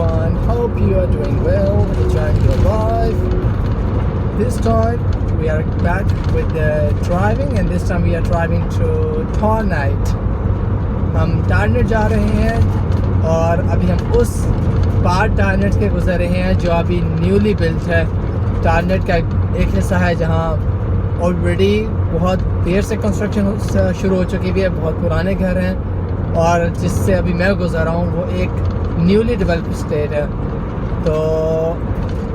everyone, hope you are doing well, enjoying your life. This time we are back with the driving and this time we are driving to Tornite. हम Tarneit जा रहे हैं और अभी हम उस part Tarneit के गुजर रहे हैं जो अभी न्यूली बिल्ट है। टारनेट का एक हिस्सा है जहाँ ऑलरेडी बहुत देर से कंस्ट्रक्शन शुरू हो चुकी हुई है, बहुत पुराने घर हैं, और जिससे अभी मैं गुजर रहा हूँ वो एक न्यूली डेवलप्ड स्टेट है। तो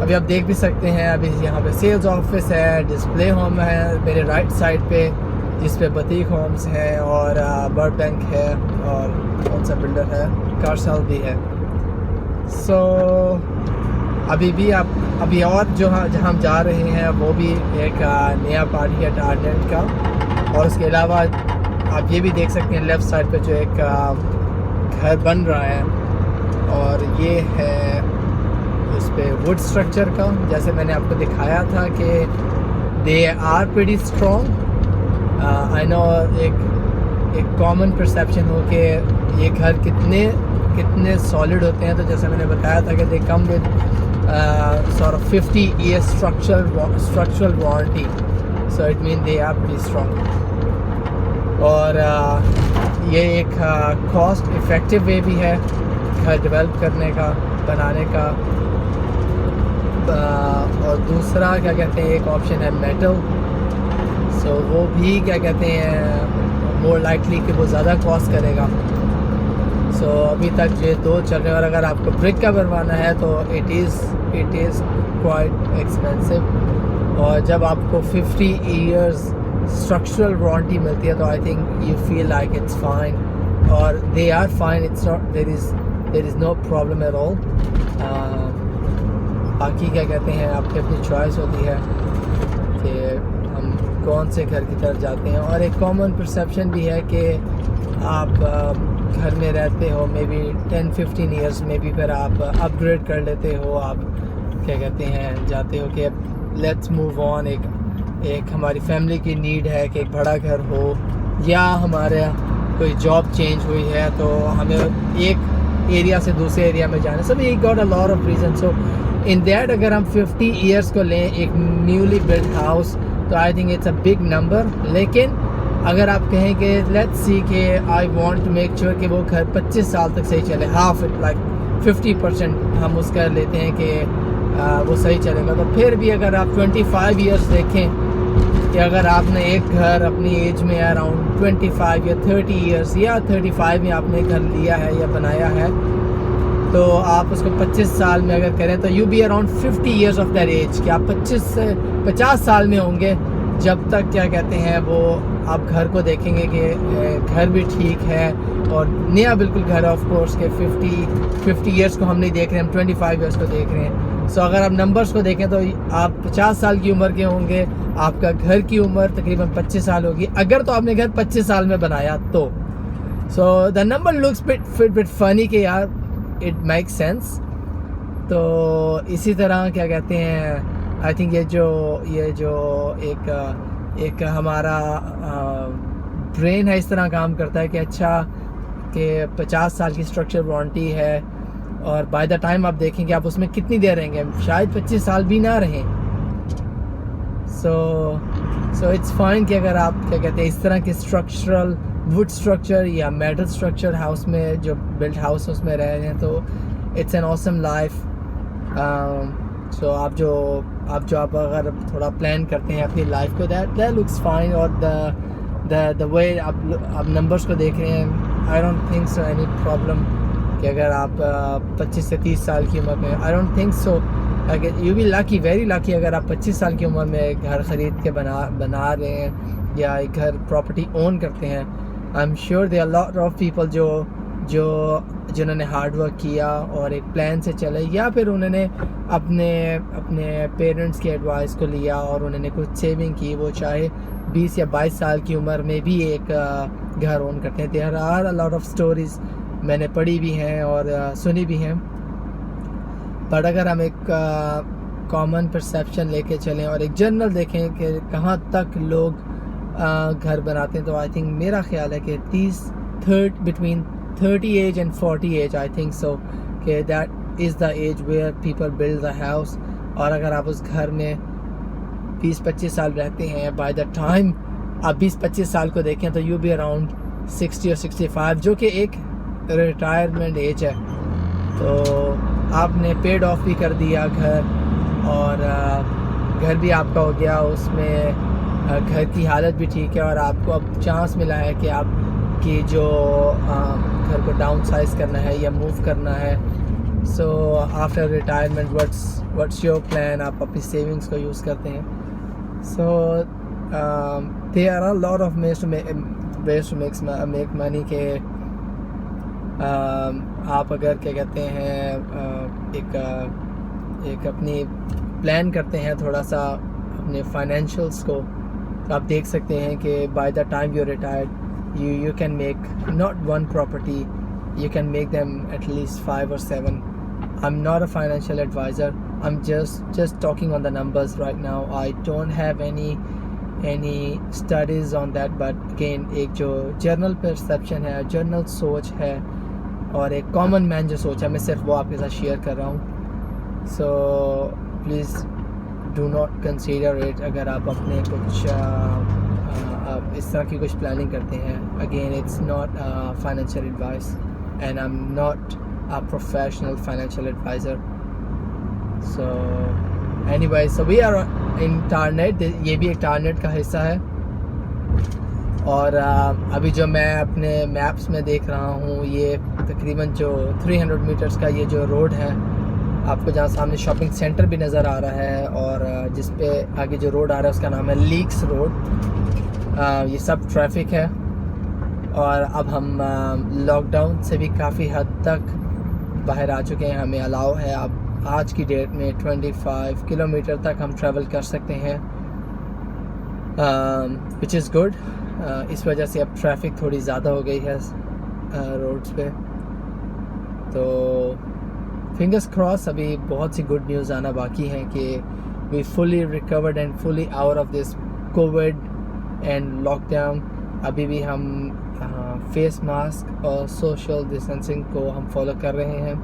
अभी आप देख भी सकते हैं, अभी यहाँ पे सेल्स ऑफिस है, डिस्प्ले होम है मेरे राइट साइड पे, जिस पे बतीक होम्स हैं और बर्ड बैंक है और कौन सा बिल्डर है, कारसाल भी है। सो अभी और जो जहाँ हम जा रहे हैं वो भी एक नया पार्ट है टारनेट का। और उसके अलावा आप ये भी देख सकते हैं लेफ़्ट साइड पे जो एक घर बन रहा है, और ये है उस पे वुड स्ट्रक्चर का, जैसे मैंने आपको दिखाया था कि they are pretty strong. I know एक कॉमन परसेप्शन हो कि ये घर कितने सॉलिड होते हैं, तो जैसे मैंने बताया था कि दे come with sort of 50 years structural warranty, so it means they are pretty strong. और ये एक कॉस्ट इफ़ेक्टिव वे भी है घर डेवलप करने का, बनाने का। और दूसरा क्या कहते हैं, एक ऑप्शन है मेटल, सो वो भी क्या कहते हैं मोर लाइकली कि वो ज़्यादा कॉस्ट करेगा। सो अभी तक ये दो चल रहे हैं, और अगर आपको ब्रिक का बनवाना है तो इट इज़ क्वाइट एक्सपेंसिव। और जब आपको 50 years स्ट्रक्चरल वारंटी मिलती है तो I think you feel like it's fine, और they are fine, it's not there is no problem at all. बाकी क्या कहते हैं आपकी अपनी चॉइस होती है कि हम कौन से घर की तरफ जाते हैं। और एक कॉमन परसेप्शन भी है कि आप घर में रहते हो मे बी 10-15 years में भी, फिर आप अपग्रेड कर लेते हो, आप क्या कहते हैं जाते हो कि लेट्स मूव ऑन। एक हमारी फैमिली की नीड है कि एक बड़ा घर हो, या हमारे कोई जॉब चेंज हुई है तो हमें एक एरिया से दूसरे एरिया में जाना। So we got a lot of reason. So in that अगर हम 50 years को लें एक न्यूली बिल्ट हाउस, तो I think it's a big number. लेकिन अगर आप कहें कि लेट्स सी कि I want to make sure कि वो घर 25 साल तक सही चले, हाफ इट लाइक 50% हम उसका लेते हैं कि वो सही चलेगा, तो फिर भी अगर आप 25 years देखें कि अगर आपने एक घर अपनी एज में अराउंड 25 या 30 years या 35 में आपने घर लिया है या बनाया है, तो आप उसको 25 साल में अगर करें तो you be around 50 years of that age, कि आप 25 से 50 साल में होंगे जब तक क्या कहते हैं वो आप घर को देखेंगे कि घर भी ठीक है और नया बिल्कुल घर है। ऑफ कोर्स के 50 years को हम नहीं देख रहे हैं, हम 25 years को देख रहे हैं। सो अगर आप नंबर्स को देखें तो आप 50 साल की उम्र के होंगे, आपका घर की उम्र तकरीबन 25 साल होगी, अगर तो आपने घर 25 साल में बनाया तो। So the number looks bit funny कि यार इट मेक सेंस। तो इसी तरह क्या कहते हैं आई थिंक ये जो एक हमारा ब्रेन है इस तरह काम करता है कि अच्छा कि 50 साल की स्ट्रक्चर वारंटी है, और बाय द टाइम आप देखेंगे आप उसमें कितनी देर रहेंगे, शायद 25 साल भी ना रहें। सो इट्स फाइन कि अगर आप क्या कहते हैं इस तरह के स्ट्रक्चरल वुड स्ट्रक्चर या मेटल स्ट्रक्चर हाउस में जो बिल्ट हाउस उसमें रह रहे हैं, तो इट्स एन ऑसम लाइफ। सो आप अगर थोड़ा प्लान करते हैं अपनी लाइफ को, दैट लुक्स फाइन। और द वे आप नंबर्स को देख रहे हैं, I don't think so any problem कि अगर आप 25 से 30 साल की उम्र में, I don't think so. You be lucky, very lucky अगर आप 25 साल की उम्र में घर ख़रीद के बना रहे हैं या एक घर प्रॉपर्टी ओन करते हैं। I am sure there are lot of people जिन्होंने हार्ड वर्क किया और एक प्लान से चले, या फिर उन्होंने अपने पेरेंट्स की एडवाइस को लिया और उन्होंने कुछ सेविंग की, वो चाहे 20 या 22 साल की उम्र में भी एक घर ओन करते हैं। There are a lot of stories मैंने पढ़ी भी हैं और सुनी भी हैं। बट अगर हम एक कॉमन परसेप्शन लेके चलें और एक जनरल देखें कि कहाँ तक लोग घर बनाते हैं, तो आई थिंक मेरा ख्याल है कि between 30 age and 40 age, I think so कि that is the age where people build the house. और अगर आप उस घर में 20-25 साल रहते हैं, बाय द टाइम आप 20-25 साल को देखें तो यू बी अराउंड 60 और 65, जो कि एक रिटायरमेंट एज है। तो आपने पेड ऑफ भी कर दिया घर, और घर भी आपका हो गया, उसमें घर की हालत भी ठीक है, और आपको अब चांस मिला है कि आपकी जो घर को डाउन साइज करना है या मूव करना है। So after retirement what's your plan? आप अपनी सेविंग्स को यूज़ करते हैं। So there are a lot of ways to make money के आप अगर क्या कहते हैं एक अपनी प्लान करते हैं थोड़ा सा अपने फाइनेंशियल्स को, तो आप देख सकते हैं कि by the time you retired you can make not one property, you can make them at least 5 or 7. I'm not a financial advisor. I'm just talking on the numbers right now. I don't have any studies on that, but again एक जो journal perception है, journal सोच है, और एक common man जो सोच है, मैं सिर्फ वो आपके साथ शेयर कर रहा हूँ। So please do not consider it अगर आप अपने कुछ इस तरह की कुछ प्लानिंग करते हैं। Again it's not financial advice and I'm not a professional financial advisor. So anyway, so we are in TARNET. ये भी एक TARNET का हिस्सा है, और अभी जो मैं अपने मैप्स में देख रहा हूँ, ये तकरीबन जो 300 मीटर्स का ये जो रोड है, आपको जहाँ सामने शॉपिंग सेंटर भी नज़र आ रहा है, और जिस पे आगे जो रोड आ रहा है उसका नाम है लीक्स रोड। ये सब ट्रैफिक है, और अब हम लॉकडाउन से भी काफ़ी हद तक बाहर आ चुके हैं। हमें अलाउ है अब आज की डेट में 25 किलोमीटर तक हम ट्रैवल कर सकते हैं, विच इज़ गुड। इस वजह से अब ट्रैफिक थोड़ी ज़्यादा हो गई है रोड्स पे, तो फिंगर्स क्रॉस अभी बहुत सी गुड न्यूज़ आना बाकी हैं कि we fully recovered and fully out of this covid and lockdown. अभी भी हम फेस मास्क और सोशल डिस्टेंसिंग को हम फॉलो कर रहे हैं।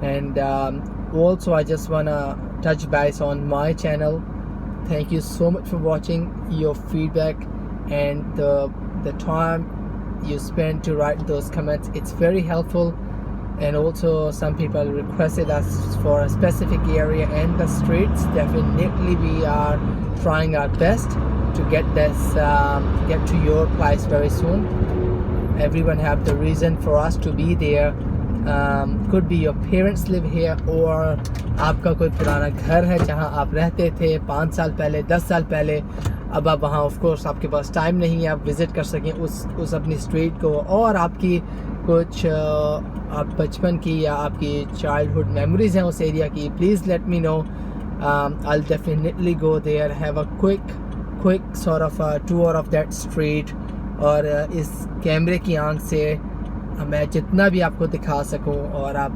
And also I just wanna touch base on my channel. Thank you so much for watching, your feedback and the time you spend to write those comments. It's very helpful. And also some people requested us for a specific area and the streets. Definitely we are trying our best to get this get to your place very soon. Everyone have the reason for us to be there. Could be your parents live here, or आपका कोई पुराना घर है जहाँ आप रहते थे 5 साल पहले, 10 साल पहले। अब आप वहाँ ऑफ कोर्स आपके पास टाइम नहीं है आप विज़िट कर सकें उस अपनी स्ट्रीट को, और आपकी कुछ आप बचपन की या आपकी चाइल्डहुड मेमोरीज़ हैं उस एरिया की, please let me know. I'll definitely go there, have a quick sort of a tour of that street, और इस कैमरे की आंख से मैं जितना भी आपको दिखा सकूं, और आप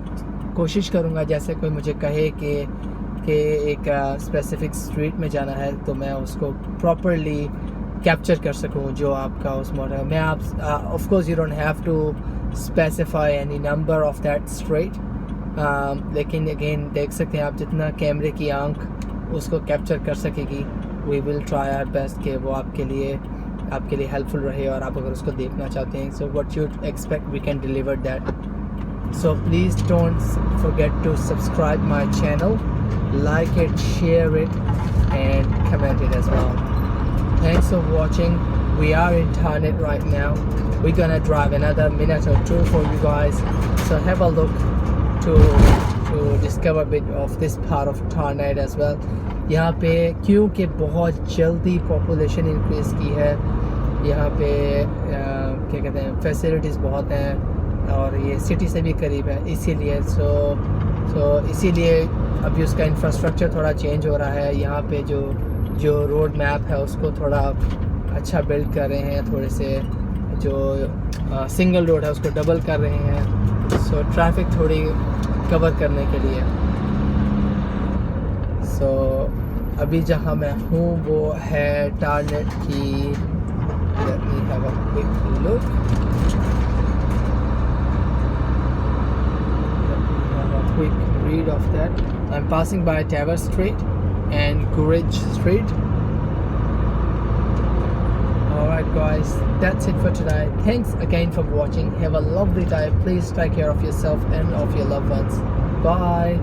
कोशिश करूंगा जैसे कोई मुझे कहे कि एक स्पेसिफिक स्ट्रीट में जाना है तो मैं उसको प्रॉपरली कैप्चर कर सकूं जो आपका उस मॉडल है। मैं आप of course you don't have to specify any number of that street, लेकिन अगेन देख सकते हैं आप जितना कैमरे की आंख उसको कैप्चर कर सकेगी। We will try our best कि वो आपके लिए हेल्पफुल रहे, और आप अगर उसको देखना चाहते हैं so what you expect we can deliver that. So please don't forget to subscribe my channel, like it, share it, and comment it as well. Thanks for watching. We are in TARNET right now. We're gonna drive another minute or two for you guys, so have a look to discover a bit of this part of TARNET as well. यहाँ पे क्योंकि बहुत जल्दी population increase की है, यहाँ पे क्या कहते हैं फैसिलिटीज़ बहुत हैं, और ये सिटी से भी करीब है, इसीलिए इसीलिए अभी उसका इंफ्रास्ट्रक्चर थोड़ा चेंज हो रहा है। यहाँ पे जो रोड मैप है उसको थोड़ा अच्छा बिल्ड कर रहे हैं, थोड़े से जो सिंगल रोड है उसको डबल कर रहे हैं, सो ट्रैफिक थोड़ी कवर करने के लिए। सो अभी जहाँ मैं हूँ वो है टारनेट की, let me have a quick look. rid of that. I'm passing by Tower Street and Courage Street. Alright guys, that's it for today. Thanks again for watching. Have a lovely day. Please take care of yourself and of your loved ones. Bye.